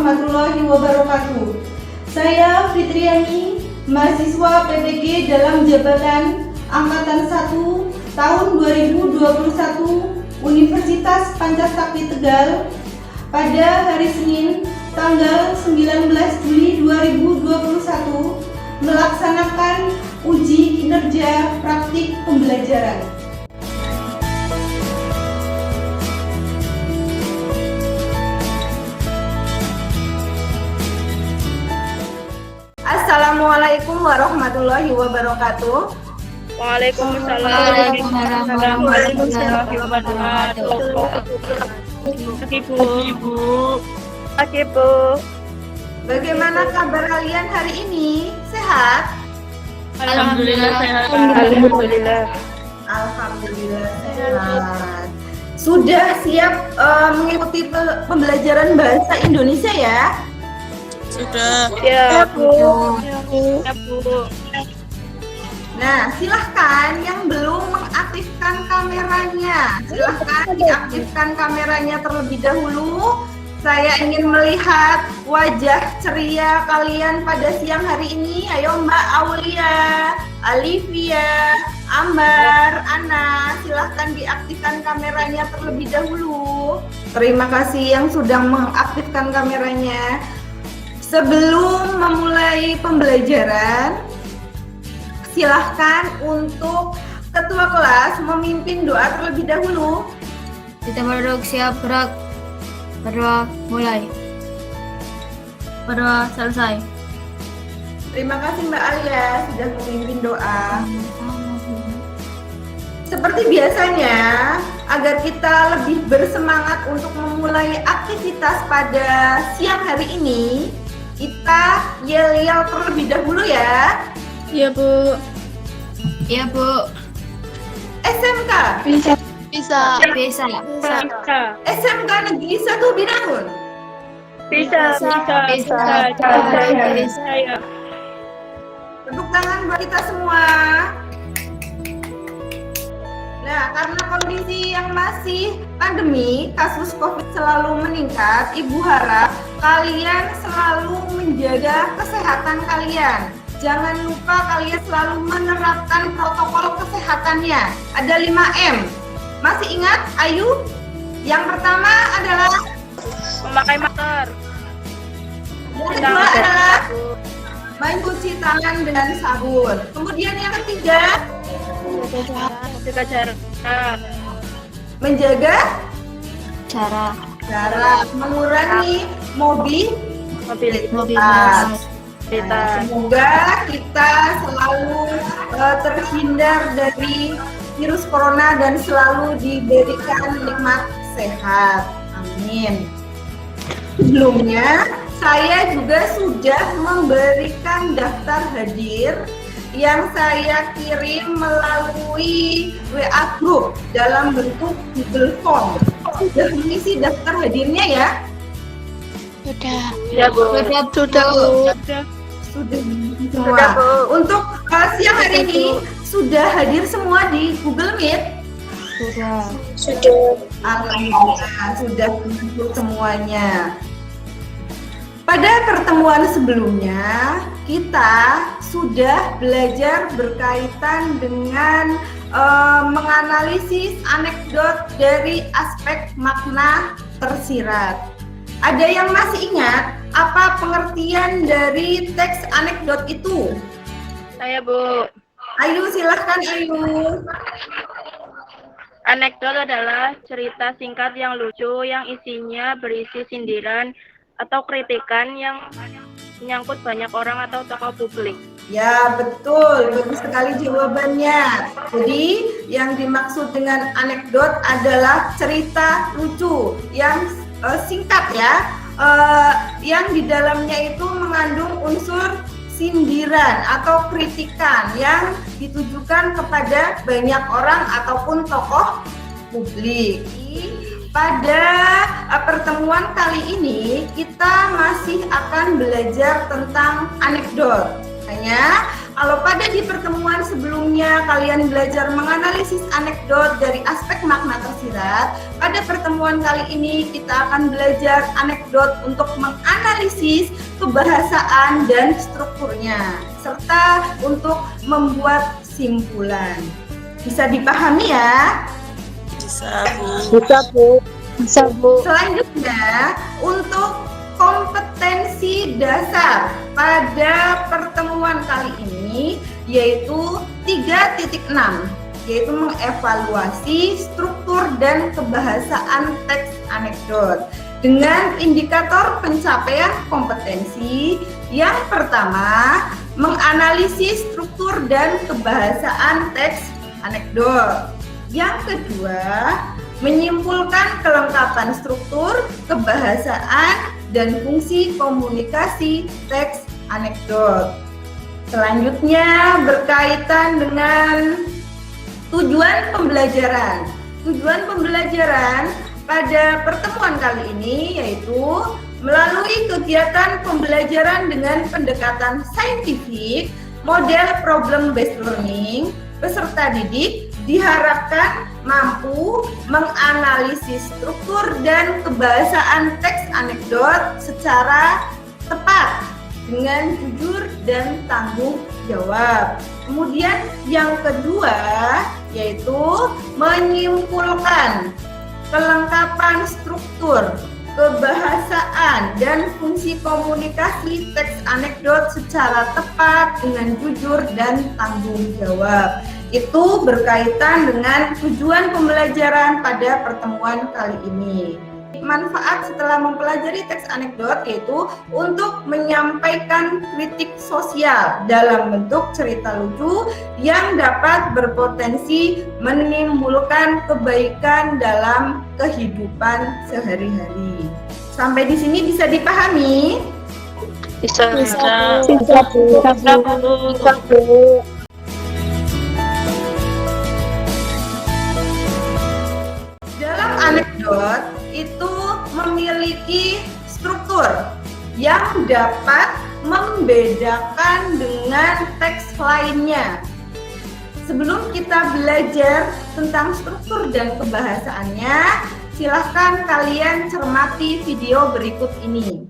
warahmatullahi wabarakatuh. Saya Fitriani, mahasiswa PPG dalam jabatan Angkatan 1 tahun 2021 Universitas Pancasakti Tegal pada hari Senin tanggal 19 Juli 2021 melaksanakan uji kinerja praktik pembelajaran. Assalamualaikum warahmatullahi wabarakatuh. Waalaikumsalam warahmatullahi wabarakatuh. Pagi Bu. Bagaimana kabar kalian hari ini? Sehat? Alhamdulillah sehat. Alhamdulillah sehat. Sudah siap mengikuti pembelajaran bahasa Indonesia ya? Sudah. Ya Bu. Ya Bu. Nah, silahkan yang belum mengaktifkan kameranya, silahkan diaktifkan kameranya terlebih dahulu. Saya ingin melihat wajah ceria kalian pada siang hari ini. Ayo Mbak Aulia, Alivia, Ambar, Ana, silahkan diaktifkan kameranya terlebih dahulu. Terima kasih yang sudah mengaktifkan kameranya. Sebelum memulai pembelajaran, silahkan untuk ketua kelas memimpin doa terlebih dahulu. Kita berdoa siap gerak. Berdoa mulai. Berdoa selesai. Terima kasih Mbak Alia sudah memimpin doa. Seperti biasanya, agar kita lebih bersemangat untuk memulai aktivitas pada siang hari ini, kita yel-yel terlebih dahulu ya. Iya Bu. Iya Bu. SMK. Bisa. SMK Negeri 1 Binangun. Bisa. Ya. Tepuk tangan buat kita semua. Nah, karena kondisi yang masih pandemi, kasus COVID selalu meningkat, Ibu harap kalian selalu menjaga kesehatan kalian. Jangan lupa kalian selalu menerapkan protokol kesehatannya. Ada 5M. Masih ingat, Ayu? Yang pertama adalah Memakai masker. yang kedua adalah main cuci tangan dengan sabun. Kemudian yang ketiga, Jaga jarak. menjaga Cara. jarak, mengurangi mobilitas. Semoga kita selalu terhindar dari virus corona dan selalu diberikan nikmat sehat. Amin. Sebelumnya, saya juga sudah memberikan daftar hadir yang saya kirim melalui WA Group dalam bentuk Google Form. Sudah mengisi daftar hadirnya ya? Ya Bu. Sudah semua. Untuk siang hari ini sudah hadir semua di Google Meet? Sudah. Alhamdulillah sudah kumpul semuanya. Pada pertemuan sebelumnya kita sudah belajar berkaitan dengan menganalisis anekdot dari aspek makna tersirat. Ada yang masih ingat apa pengertian dari teks anekdot itu? Saya Bu. Ayu, silahkan Ayu. Anekdot adalah cerita singkat yang lucu yang isinya berisi sindiran atau kritikan yang menyangkut banyak orang atau tokoh publik. Ya, betul. Bagus sekali jawabannya. Jadi, yang dimaksud dengan anekdot adalah cerita lucu yang singkat ya. Yang di dalamnya itu mengandung unsur sindiran atau kritikan yang ditujukan kepada banyak orang ataupun tokoh publik. Pada pertemuan kali ini kita masih akan belajar tentang anekdot. Hanya Kalau pada di pertemuan sebelumnya kalian belajar menganalisis anekdot dari aspek makna tersirat, pada pertemuan kali ini kita akan belajar anekdot untuk menganalisis kebahasaan dan strukturnya, serta untuk membuat simpulan. Bisa dipahami ya? Bisa, Bu. Bisa, Bu. Selanjutnya, untuk kompetensi dasar pada pertemuan kali ini yaitu 3.6, yaitu mengevaluasi struktur dan kebahasaan teks anekdot dengan indikator pencapaian kompetensi. Yang pertama, menganalisis struktur dan kebahasaan teks anekdot. Yang kedua, menyimpulkan kelengkapan struktur, kebahasaan, dan fungsi komunikasi teks anekdot. Selanjutnya berkaitan dengan tujuan pembelajaran. Tujuan pembelajaran pada pertemuan kali ini yaitu melalui kegiatan pembelajaran dengan pendekatan saintifik, model problem based learning, peserta didik diharapkan mampu menganalisis struktur dan kebahasaan teks anekdot secara tepat dengan jujur dan tanggung jawab. Kemudian yang kedua yaitu menyimpulkan kelengkapan struktur, kebahasaan, dan fungsi komunikasi teks anekdot secara tepat dengan jujur dan tanggung jawab. Itu berkaitan dengan tujuan pembelajaran pada pertemuan kali ini. Manfaat setelah mempelajari teks anekdot yaitu untuk menyampaikan kritik sosial dalam bentuk cerita lucu yang dapat berpotensi menimbulkan kebaikan dalam kehidupan sehari-hari. Sampai di sini bisa dipahami? Bisa. Dalam anekdot itu memiliki struktur yang dapat membedakan dengan teks lainnya. Sebelum kita belajar tentang struktur dan kebahasaannya, silahkan kalian cermati video berikut ini.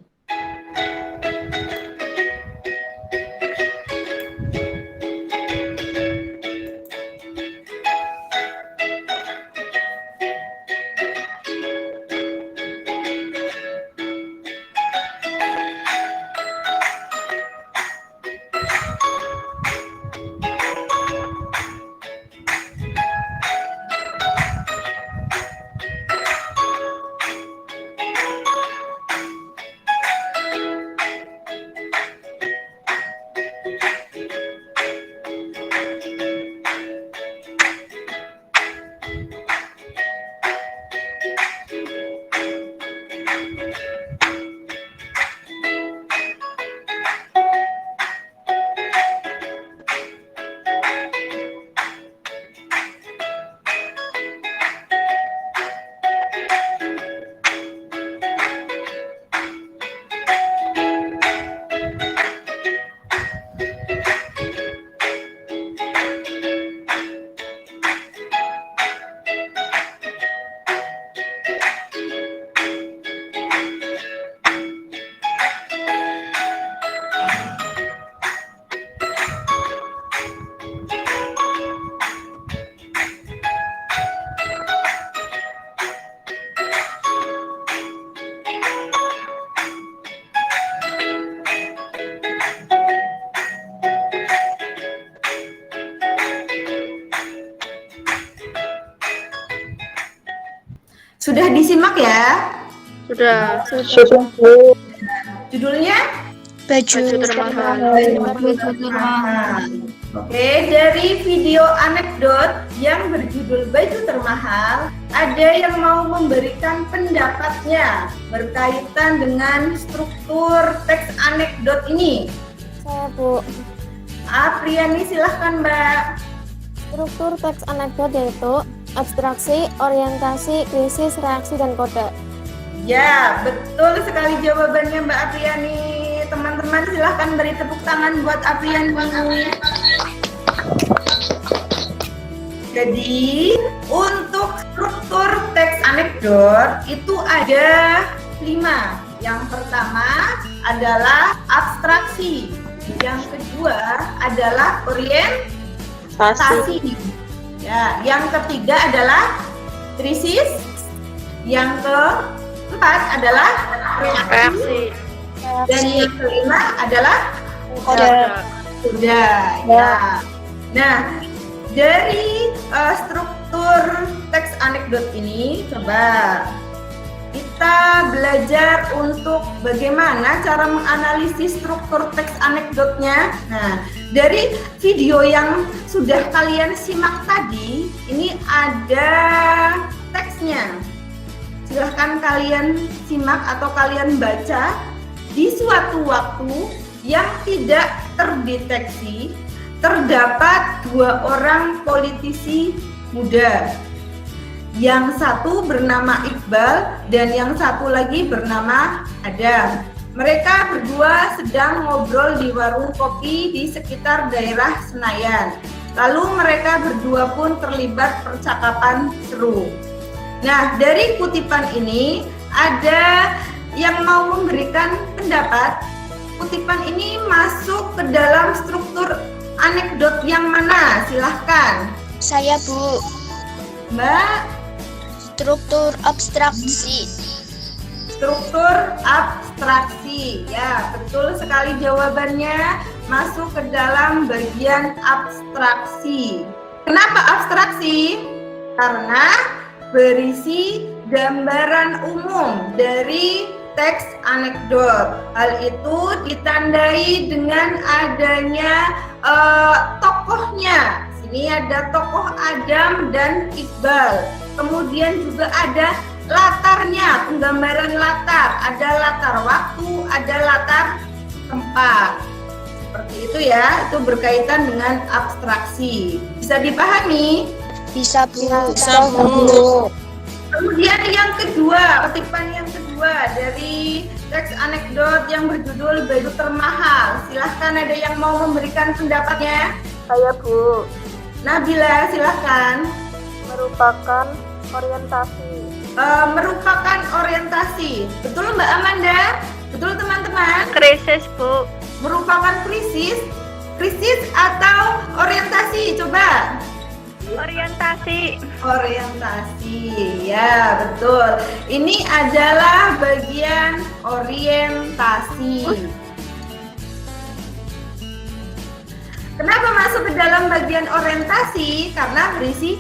Sudah disimak ya? Sudah. Judulnya? Baju termahal. Oke, dari video anekdot yang berjudul Baju Termahal, ada yang mau memberikan pendapatnya berkaitan dengan struktur teks anekdot ini. Saya, Bu. Apriani, silahkan Mbak. Struktur teks anekdot yaitu abstraksi, orientasi, krisis, reaksi, dan kode. Ya, betul sekali jawabannya Mbak Apriani. Teman-teman silahkan beri tepuk tangan buat Apriani. Jadi untuk struktur teks anekdot itu ada 5. Yang pertama adalah abstraksi, yang kedua adalah orientasi, ya, yang ketiga adalah krisis, yang keempat adalah reaksi, dan yang kelima adalah Kode. sudah, ya. Nah, dari struktur teks anekdot ini, coba kita belajar untuk bagaimana cara menganalisis struktur teks anekdotnya. Nah, dari video yang sudah kalian simak tadi, ini ada teksnya. Silahkan kalian simak atau kalian baca. Di suatu waktu yang tidak terdeteksi, terdapat 2 orang politisi muda. Yang satu bernama Iqbal dan yang satu lagi bernama Adam. Mereka berdua sedang ngobrol di warung kopi di sekitar daerah Senayan. Lalu mereka berdua pun terlibat percakapan seru. Nah, dari kutipan ini ada yang mau memberikan pendapat. Kutipan ini masuk ke dalam struktur anekdot yang mana? Silahkan. Saya, Bu. Mbak. Struktur abstraksi. Struktur abstraksi. Ya, betul sekali jawabannya. Masuk ke dalam bagian abstraksi. Kenapa abstraksi? Karena berisi gambaran umum dari teks anekdot. Hal itu ditandai dengan adanya tokohnya. Sini ada tokoh Adam dan Iqbal. Kemudian juga ada latarnya, penggambaran latar. Ada latar waktu, ada latar tempat. Seperti itu ya, itu berkaitan dengan abstraksi. Bisa dipahami? Bisa, Bu. Bisa, Bu. Kemudian yang kedua, kutipan yang kedua dari teks anekdot yang berjudul Baju Termahal. Silahkan, ada yang mau memberikan pendapatnya? Saya, Bu. Nabila, silahkan. Merupakan orientasi. Merupakan orientasi. Betul Mbak Amanda? Betul teman-teman? Krisis, Bu. Merupakan krisis? Krisis atau orientasi? Coba. Orientasi. Orientasi, ya betul. Ini adalah bagian orientasi. Kenapa masuk ke dalam bagian orientasi? Karena berisi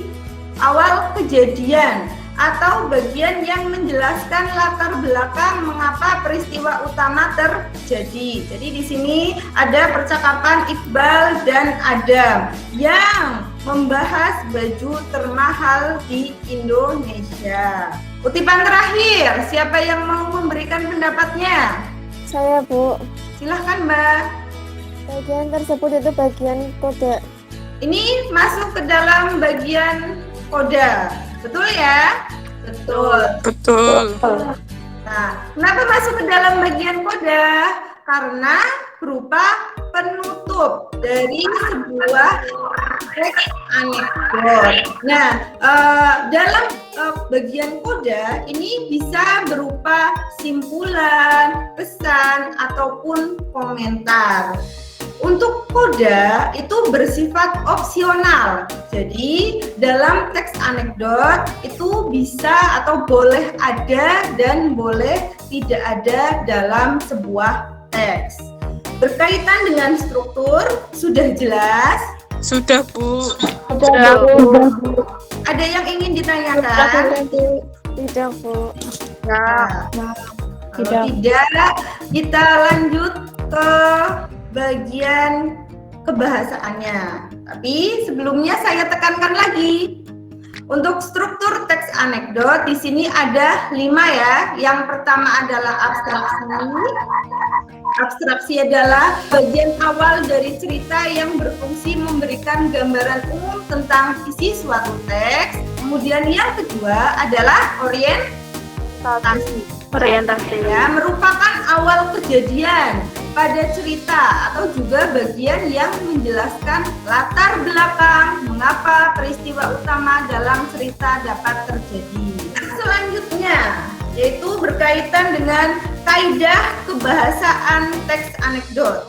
awal kejadian atau bagian yang menjelaskan latar belakang mengapa peristiwa utama terjadi. Jadi di sini ada percakapan Iqbal dan Adam yang membahas baju termahal di Indonesia. Kutipan terakhir, siapa yang mau memberikan pendapatnya? Saya, Bu. Silahkan Mbak. Bagian tersebut itu bagian kode. Ini masuk ke dalam bagian koda, betul ya? Betul. Betul. Nah, kenapa masuk ke dalam bagian koda? Karena berupa penutup dari sebuah teks anekdot. Nah, dalam bagian koda ini bisa berupa simpulan, pesan, ataupun komentar. Untuk koda itu bersifat opsional. Jadi dalam teks anekdot itu bisa atau boleh ada dan boleh tidak ada dalam sebuah teks. Berkaitan dengan struktur sudah jelas? Sudah, Bu. Sudah, Bu. Ada yang ingin ditanyakan? Tidak, Bu. Nah, kalau tidak, kita lanjut ke bagian kebahasaannya. Tapi sebelumnya saya tekankan lagi. Untuk struktur teks anekdot di sini ada 5 ya. Yang pertama adalah abstraksi. Abstraksi adalah bagian awal dari cerita yang berfungsi memberikan gambaran umum tentang isi suatu teks. Kemudian yang kedua adalah orientasi. Orientasi. Ya, merupakan awal kejadian pada cerita atau juga bagian yang menjelaskan latar belakang mengapa peristiwa utama dalam cerita dapat terjadi. Selanjutnya yaitu berkaitan dengan kaidah kebahasaan teks anekdot.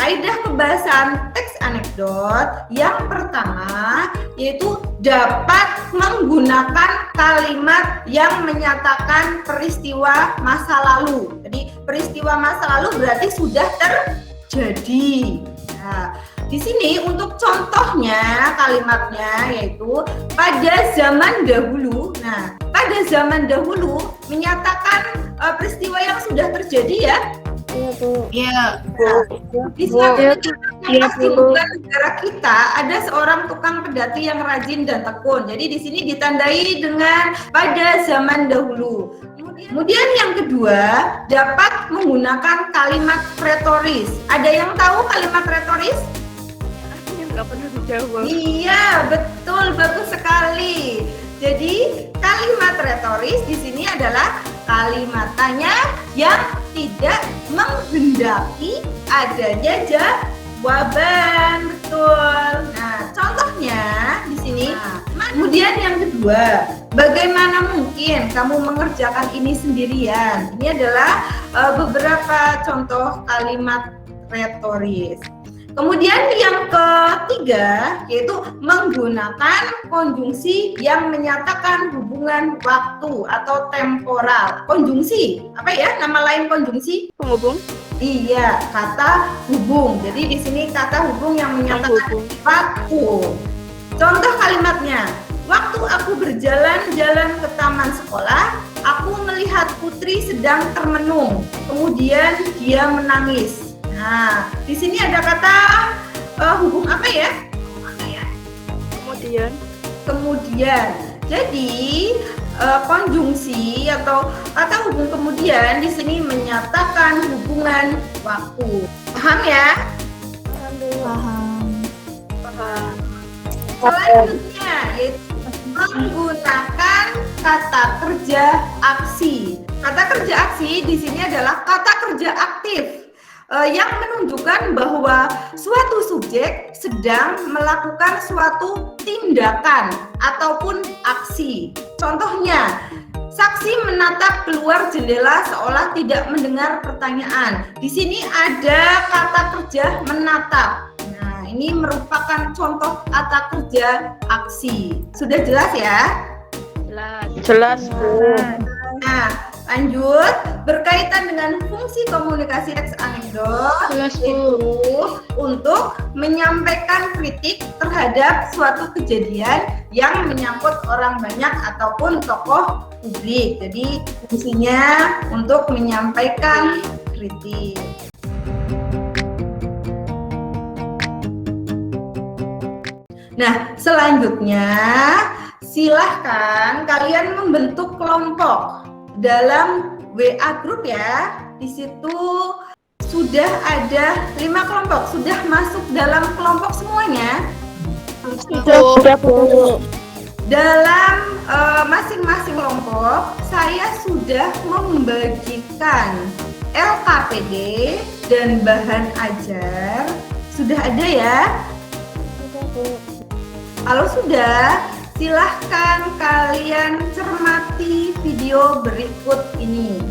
Kaidah kebahasaan teks anekdot yang pertama yaitu dapat menggunakan kalimat yang menyatakan peristiwa masa lalu. Jadi peristiwa masa lalu berarti sudah terjadi. Nah, di sini untuk contohnya kalimatnya yaitu pada zaman dahulu. Nah, pada zaman dahulu menyatakan peristiwa yang sudah terjadi ya. Iya, Bu. Iya. Di suatu negara kita ada seorang tukang pedati yang rajin dan tekun. Jadi di sini ditandai dengan pada zaman dahulu. Kemudian yang kedua, dapat menggunakan kalimat retoris. Ada yang tahu kalimat retoris? Nggak pernah dijawab. Iya, betul, bagus sekali. Jadi kalimat retoris di sini adalah kalimat tanya yang tidak menghendaki adanya jawaban, betul. Nah, contohnya di sini. Kemudian yang kedua, bagaimana mungkin kamu mengerjakan ini sendirian? Ini adalah beberapa contoh kalimat retoris. Kemudian yang ketiga yaitu menggunakan konjungsi yang menyatakan hubungan waktu atau temporal. Konjungsi, apa ya nama lain konjungsi? Penghubung. Iya, kata hubung. Jadi di sini kata hubung yang menyatakan waktu. Contoh kalimatnya, waktu aku berjalan-jalan ke taman sekolah, aku melihat putri sedang termenung. Kemudian dia menangis. Nah, di sini ada kata hubung apa ya? Kemudian. Jadi konjungsi atau kata hubung kemudian di sini menyatakan hubungan waktu. Paham ya? Paham. Selanjutnya yaitu menggunakan kata kerja aksi. Kata kerja aksi di sini adalah kata kerja aktif yang menunjukkan bahwa suatu subjek sedang melakukan suatu tindakan ataupun aksi. Contohnya, saksi menatap keluar jendela seolah tidak mendengar pertanyaan. Di sini ada kata kerja menatap. Nah, ini merupakan contoh kata kerja aksi. Sudah jelas ya? Jelas, Bu. Nah, lanjut berkaitan dengan fungsi komunikasi teks anekdot yaitu untuk menyampaikan kritik terhadap suatu kejadian yang menyangkut orang banyak ataupun tokoh publik. Jadi fungsinya untuk menyampaikan kritik. Nah, selanjutnya silahkan kalian membentuk kelompok dalam WA group ya. Di situ sudah ada 5 kelompok. Sudah masuk dalam kelompok semuanya? Sudah, Bu. Dalam masing-masing kelompok saya sudah membagikan LKPD dan bahan ajar. Sudah ada ya? Sudah, Bu. Kalau sudah, silahkan kalian cermati video berikut ini.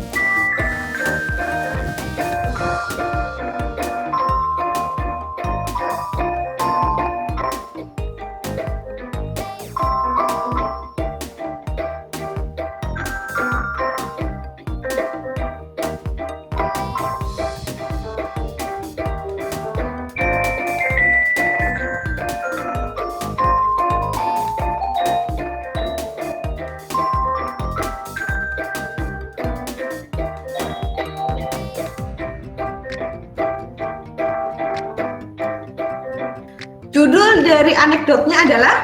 Judul dari anekdotnya adalah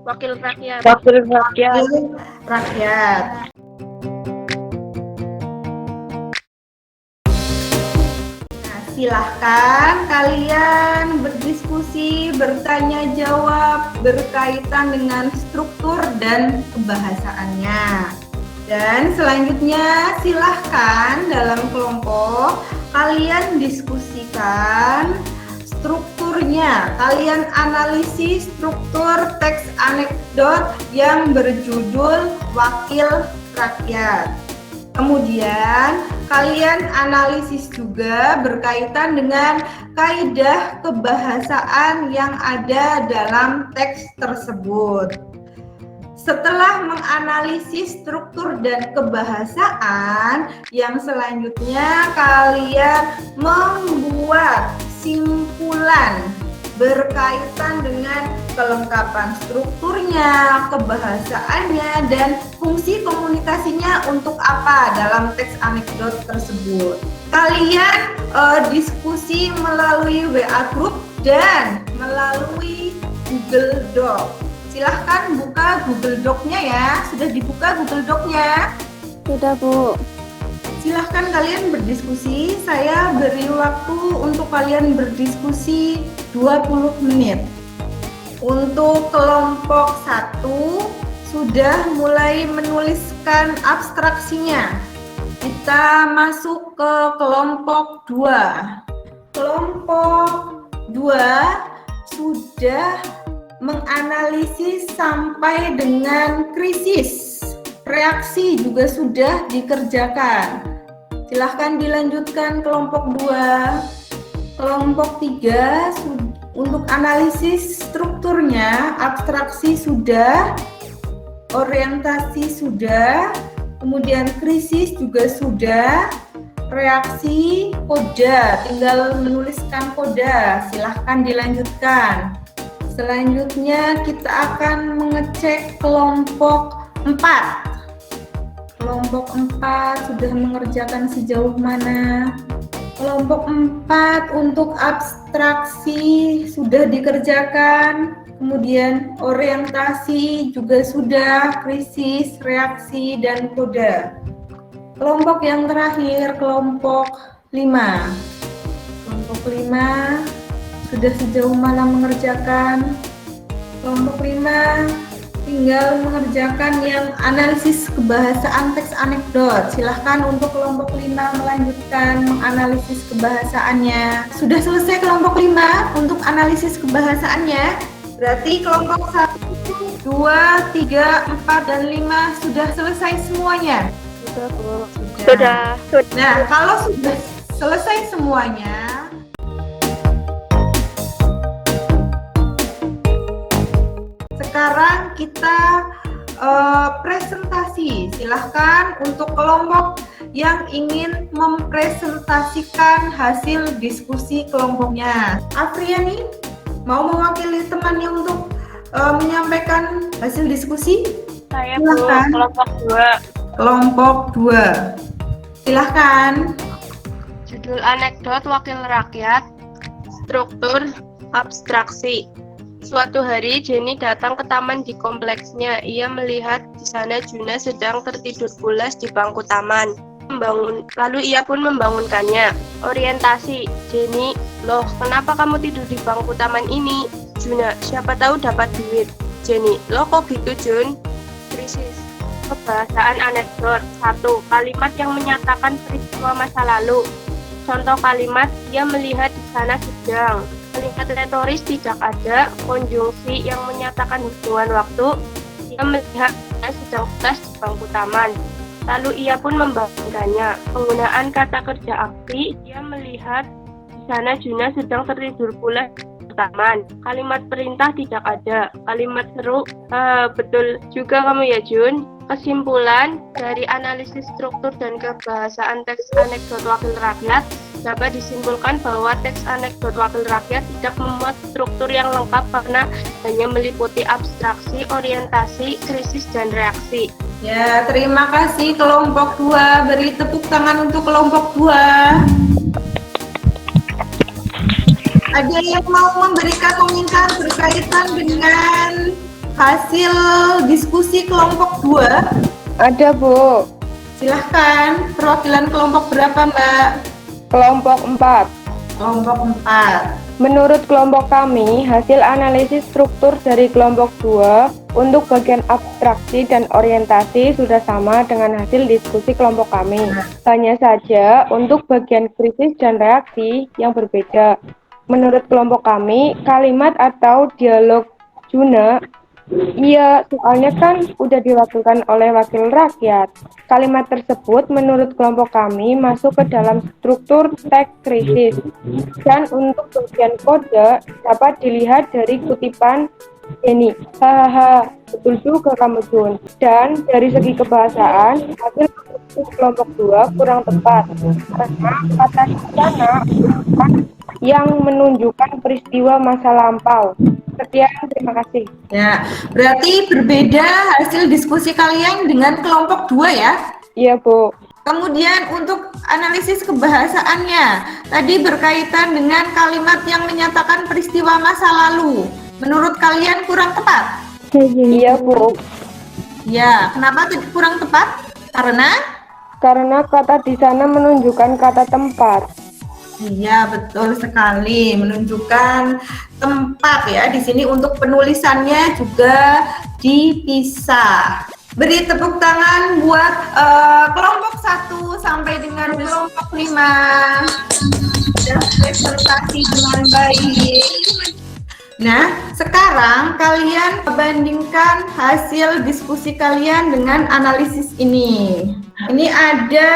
Wakil rakyat. Rakyat. Nah, silahkan kalian berdiskusi, bertanya jawab berkaitan dengan struktur dan kebahasaannya. Dan selanjutnya silahkan dalam kelompok kalian diskusikan strukturnya. Kalian analisis struktur teks anekdot yang berjudul Wakil Rakyat. Kemudian kalian analisis juga berkaitan dengan kaidah kebahasaan yang ada dalam teks tersebut. Setelah menganalisis struktur dan kebahasaan, yang selanjutnya kalian membuat simpulan berkaitan dengan kelengkapan strukturnya, kebahasaannya, dan fungsi komunikasinya untuk apa dalam teks anekdot tersebut. Kalian diskusi melalui WA Group dan melalui Google Doc. Silahkan buka Google Doc-nya ya. Sudah dibuka Google Doc-nya? Sudah, Bu. Silahkan kalian berdiskusi. Saya beri waktu untuk kalian berdiskusi 20 menit. Untuk kelompok 1 sudah mulai menuliskan abstraksinya. Kita masuk ke kelompok 2. Kelompok 2 sudah menganalisis sampai dengan krisis. Reaksi juga sudah dikerjakan. Silahkan dilanjutkan kelompok 2. Kelompok 3 untuk analisis strukturnya, abstraksi sudah, orientasi sudah, kemudian krisis juga sudah, reaksi, koda, tinggal menuliskan koda. Silahkan dilanjutkan. Selanjutnya kita akan mengecek kelompok 4. Kelompok 4 sudah mengerjakan sejauh mana? Kelompok 4 untuk abstraksi sudah dikerjakan. Kemudian orientasi juga sudah, krisis, reaksi, dan koda. Kelompok yang terakhir, kelompok 5. Kelompok 5 sudah sejauh mana mengerjakan? Kelompok 5 tinggal mengerjakan yang analisis kebahasaan teks anekdot. Silahkan untuk kelompok 5 melanjutkan menganalisis kebahasaannya. Sudah selesai kelompok 5 untuk analisis kebahasaannya. Berarti kelompok 1, 2, 3, 4, dan 5 sudah selesai semuanya. Sudah, Bu. Sudah. Nah, kalau sudah selesai semuanya, sekarang kita presentasi. Silahkan untuk kelompok yang ingin mempresentasikan hasil diskusi kelompoknya. Afriani mau mewakili temannya untuk menyampaikan hasil diskusi? Saya Bu, Silakan. kelompok 2. Kelompok 2. Silahkan. Judul anekdot Wakil Rakyat, struktur abstraksi. Suatu hari Jenny datang ke taman di kompleksnya. Ia melihat di sana Juna sedang tertidur pulas di bangku taman. Lalu ia pun membangunkannya. Orientasi. Jenny, loh kenapa kamu tidur di bangku taman ini? Juna, siapa tahu dapat duit. Jenny, loh kok gitu Jun? Krisis. Kebahasaan anekdot. 1. Kalimat yang menyatakan peristiwa masa lalu. Contoh kalimat, dia melihat di sana sedang. Kalimat retoris tidak ada. Konjungsi yang menyatakan hubungan waktu, dia melihat sedang pulas di bangku taman. Lalu ia pun membangunkannya. Penggunaan kata kerja aktif, dia melihat di sana Juna sedang tertidur pulas di taman. Kalimat perintah tidak ada. Kalimat seru, betul juga kamu ya Jun. Kesimpulan dari analisis struktur dan kebahasaan teks anekdot wakil rakyat, dapat disimpulkan bahwa teks anekdot wakil rakyat tidak memuat struktur yang lengkap karena hanya meliputi abstraksi, orientasi, krisis, dan reaksi. Ya, terima kasih kelompok 2. Beri tepuk tangan untuk kelompok 2. Ada yang mau memberikan komentar berkaitan dengan hasil diskusi kelompok 2? Ada, Bu. Silahkan, perwakilan kelompok berapa, Mbak? Kelompok 4. Kelompok 4. Menurut kelompok kami, hasil analisis struktur dari kelompok 2 untuk bagian abstraksi dan orientasi sudah sama dengan hasil diskusi kelompok kami. Hanya saja untuk bagian krisis dan reaksi yang berbeda. Menurut kelompok kami, kalimat atau dialog Juna, iya, soalnya kan udah diwakilkan oleh wakil rakyat. Kalimat tersebut menurut kelompok kami masuk ke dalam struktur teks krisis. Dan untuk bagian kode dapat dilihat dari kutipan Jenny. Hahaha, betul juga kamu Jun. Dan dari segi kebahasaan, hasil analisis kelompok 2 kurang tepat. Karena kata di sana yang menunjukkan peristiwa masa lampau. Sekian, terima kasih. Ya, berarti berbeda hasil diskusi kalian dengan kelompok 2 ya? Iya, Bu. Kemudian untuk analisis kebahasaannya, tadi berkaitan dengan kalimat yang menyatakan peristiwa masa lalu. Menurut kalian kurang tepat? Iya, Bu. Ya, kenapa kurang tepat? Karena kata di sana menunjukkan kata tempat. iya, betul sekali, menunjukkan tempat ya. Di sini untuk penulisannya juga dipisah. Beri tepuk tangan buat kelompok 1 sampai dengan kelompok 5. Sudah presentasi dengan baik. Nah, sekarang kalian bandingkan hasil diskusi kalian dengan analisis ini. Ini ada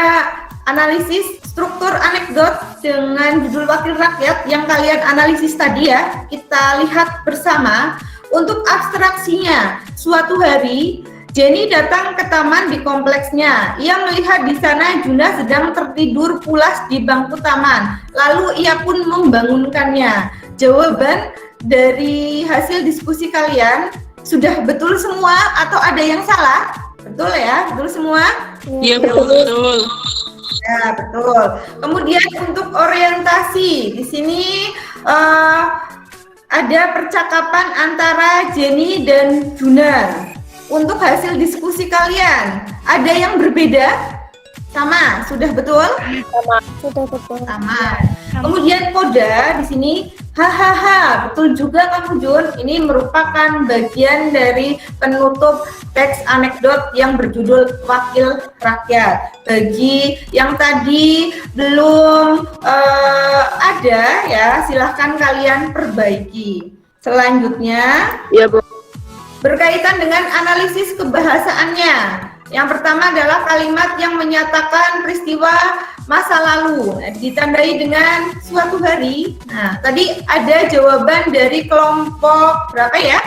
analisis struktur anekdot dengan judul wakil rakyat yang kalian analisis tadi ya. Kita lihat bersama. Untuk abstraksinya, suatu hari Jenny datang ke taman di kompleksnya. Ia melihat di sana Juna sedang tertidur pulas di bangku taman. Lalu ia pun membangunkannya. Jawaban dari hasil diskusi kalian sudah betul semua atau ada yang salah? Betul ya? Betul semua? Iya, betul. Ya, betul. Kemudian untuk orientasi, di sini ada percakapan antara Jenny dan Juna. Untuk hasil diskusi kalian, ada yang berbeda? Sama, sudah betul? Sudah betul. Sama. Kemudian kode di sini, hahaha, betul juga kamu Jun. Ini merupakan bagian dari penutup teks anekdot yang berjudul Wakil Rakyat. Bagi yang tadi belum ada ya, silahkan kalian perbaiki. Selanjutnya, Ya, Bu. berkaitan dengan analisis kebahasaannya. Yang pertama adalah kalimat yang menyatakan peristiwa masa lalu, ditandai dengan suatu hari. Nah, tadi ada jawaban dari kelompok berapa ya?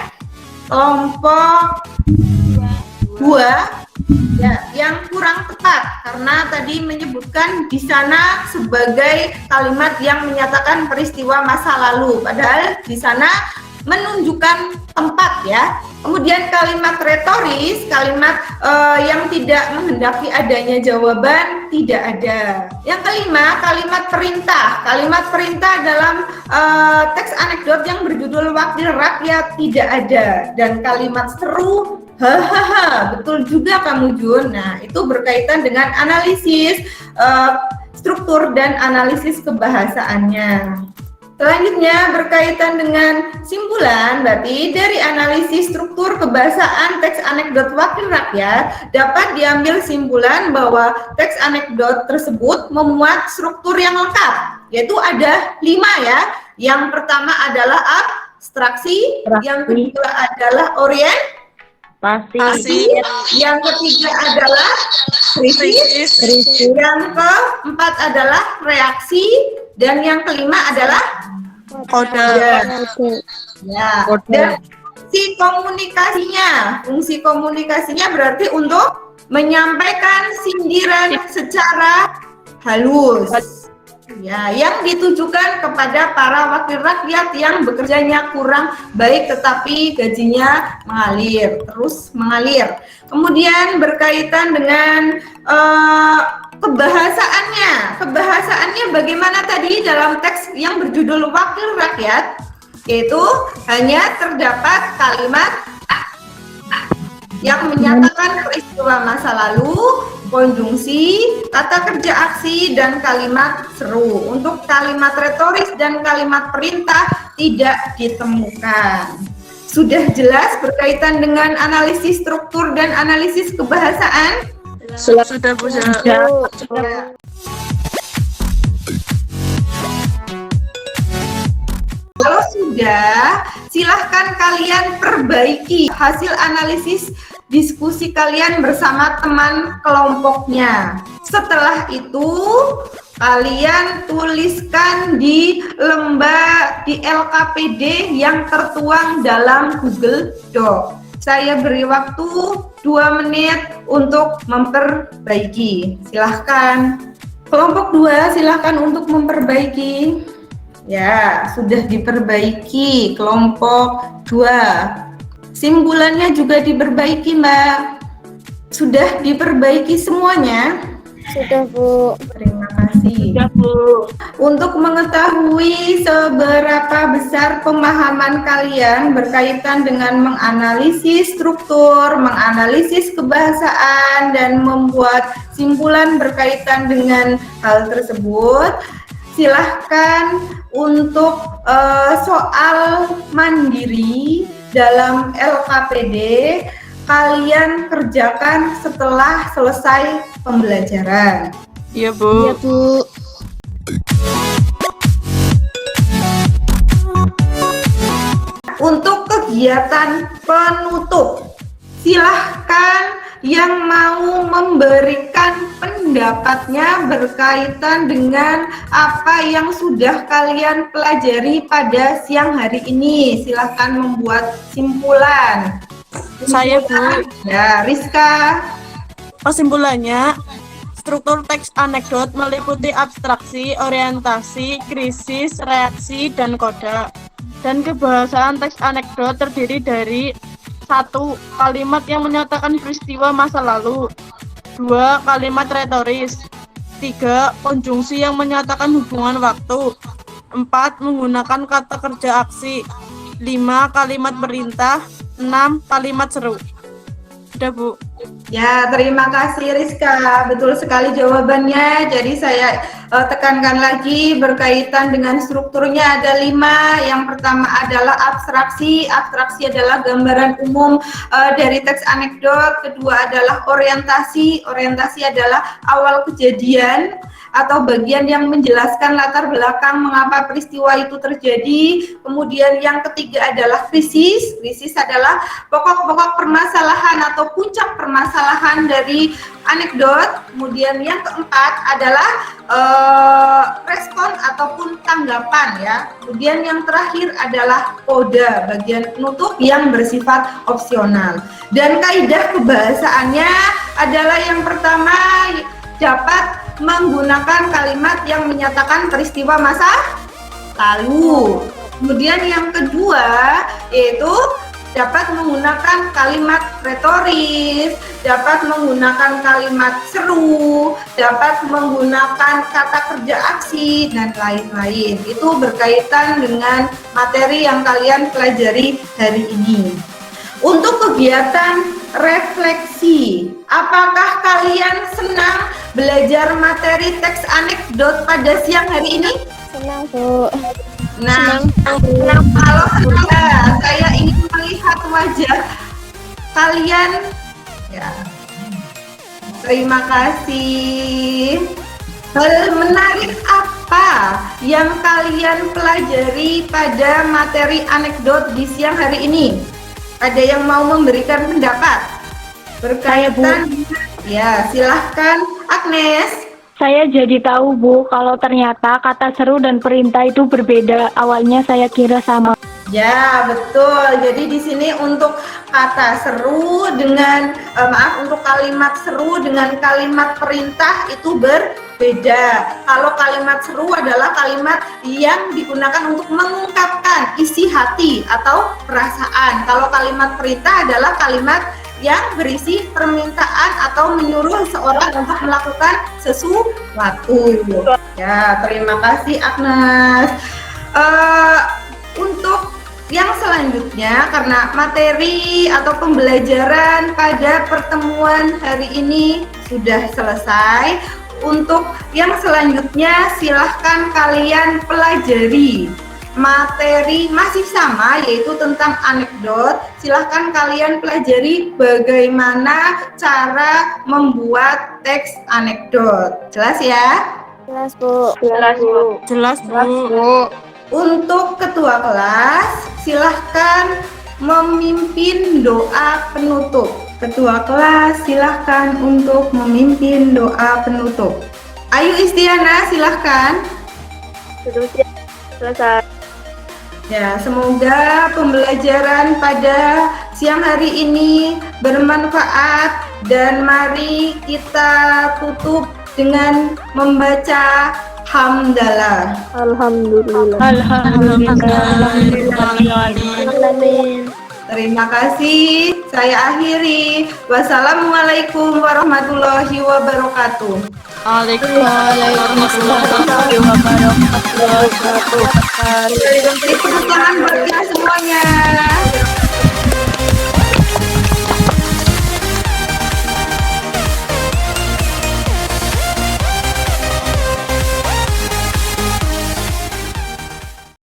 Kelompok 2 ya, yang kurang tepat karena tadi menyebutkan di sana sebagai kalimat yang menyatakan peristiwa masa lalu, padahal di sana menunjukkan tempat ya. Kemudian kalimat retoris, kalimat yang tidak menghendaki adanya jawaban tidak ada. Yang kelima, kalimat perintah. Kalimat perintah dalam teks anekdot yang berjudul Wakil Rakyat tidak ada. Dan kalimat seru, hahaha, betul juga kamu Jun. Nah, itu berkaitan dengan analisis struktur dan analisis kebahasaannya. Selanjutnya berkaitan dengan simpulan, berarti dari analisis struktur kebahasaan teks anekdot wakil rakyat dapat diambil simpulan bahwa teks anekdot tersebut memuat struktur yang lengkap, yaitu ada 5 ya. Yang pertama adalah abstraksi, yang kedua adalah orientasi, yang ketiga adalah krisis, yang keempat adalah reaksi, dan yang kelima adalah kode. Ya. Dan fungsi komunikasinya berarti untuk menyampaikan sindiran secara halus. Ya, yang ditujukan kepada para wakil rakyat yang bekerjanya kurang baik tetapi gajinya terus mengalir. Kemudian berkaitan dengan kebahasaannya bagaimana tadi dalam teks yang berjudul Wakil Rakyat, yaitu hanya terdapat kalimat yang menyatakan peristiwa masa lalu konjungsi, tata kerja aksi, dan kalimat seru. Untuk kalimat retoris dan kalimat perintah tidak ditemukan. Sudah jelas berkaitan dengan analisis struktur dan analisis kebahasaan? Sudah Bu. Kalau sudah, silahkan kalian perbaiki hasil analisis diskusi kalian bersama teman kelompoknya. Setelah itu, kalian tuliskan di LKPD yang tertuang dalam Google Doc. Saya beri waktu 2 menit untuk memperbaiki. Silahkan. Kelompok 2, silahkan untuk memperbaiki. Ya, sudah diperbaiki kelompok 2. Simpulannya juga diperbaiki, Mbak. Sudah diperbaiki semuanya? Sudah, Bu. Terima kasih. Sudah Bu. Untuk mengetahui seberapa besar pemahaman kalian berkaitan dengan menganalisis struktur, menganalisis kebahasaan, dan membuat simpulan berkaitan dengan hal tersebut, silahkan untuk soal mandiri dalam LKPD kalian kerjakan setelah selesai pembelajaran. Iya Bu. Iya, Bu. Untuk kegiatan penutup, silahkan yang mau memberikan pendapatnya berkaitan dengan apa yang sudah kalian pelajari pada siang hari ini. Silahkan membuat simpulan. Saya Bu. Ya, Rizka. Kesimpulannya, struktur teks anekdot meliputi abstraksi, orientasi, krisis, reaksi, dan koda. Dan kebahasaan teks anekdot terdiri dari 1. Kalimat yang menyatakan peristiwa masa lalu. 2. Kalimat retoris. 3. Konjungsi yang menyatakan hubungan waktu. 4. Menggunakan kata kerja aksi. 5. Kalimat perintah. 6. Kalimat seru. Sudah Bu. Ya, terima kasih Rizka. Betul sekali jawabannya. Jadi saya tekankan lagi berkaitan dengan strukturnya ada 5. Yang pertama adalah abstraksi. Abstraksi adalah gambaran umum dari teks anekdot. Kedua adalah orientasi. Orientasi adalah awal kejadian atau bagian yang menjelaskan latar belakang mengapa peristiwa itu terjadi. Kemudian yang ketiga adalah krisis. Krisis adalah pokok-pokok permasalahan atau puncak permasalahan dari anekdot. Kemudian yang keempat adalah respon ataupun tanggapan ya. Kemudian yang terakhir adalah koda, bagian penutup yang bersifat opsional. Dan kaidah kebahasaannya adalah yang pertama dapat menggunakan kalimat yang menyatakan peristiwa masa lalu. Kemudian yang kedua yaitu dapat menggunakan kalimat retoris, dapat menggunakan kalimat seru, dapat menggunakan kata kerja aksi, dan lain-lain. Itu berkaitan dengan materi yang kalian pelajari hari ini. Untuk kegiatan refleksi, apakah kalian senang belajar materi teks anekdot pada siang hari ini? Senang, Bu. Nah, kalau saya ingin melihat wajah kalian, ya. Terima kasih. Hal menarik apa yang kalian pelajari pada materi anekdot di siang hari ini? Ada yang mau memberikan pendapat berkaitan? Ya, silahkan Agnes. Saya jadi tahu Bu, kalau ternyata kata seru dan perintah itu berbeda. Awalnya saya kira sama. Ya, betul. Jadi di sini untuk kata seru dengan untuk kalimat seru dengan kalimat perintah itu berbeda. Kalau kalimat seru adalah kalimat yang digunakan untuk mengungkapkan isi hati atau perasaan. Kalau kalimat perintah adalah kalimat yang berisi permintaan atau menyuruh seorang untuk melakukan sesuatu. Ya, terima kasih Agnes. Untuk yang selanjutnya, karena materi atau pembelajaran pada pertemuan hari ini sudah selesai. Untuk yang selanjutnya silahkan kalian pelajari. Materi masih sama, yaitu tentang anekdot. Silahkan kalian pelajari bagaimana cara membuat teks anekdot. Jelas ya? Jelas, Bu. Jelas, Bu. Untuk ketua kelas, silahkan memimpin doa penutup. Ketua kelas, silahkan untuk memimpin doa penutup. Ayu Istiana, silahkan. Selesai. Ya, semoga pembelajaran pada siang hari ini bermanfaat dan mari kita tutup dengan membaca hamdalah. Terima kasih. Saya akhiri. Wassalamualaikum warahmatullahi wabarakatuh. Waalaikumsalam warahmatullahi wabarakatuh. Tepuk tangan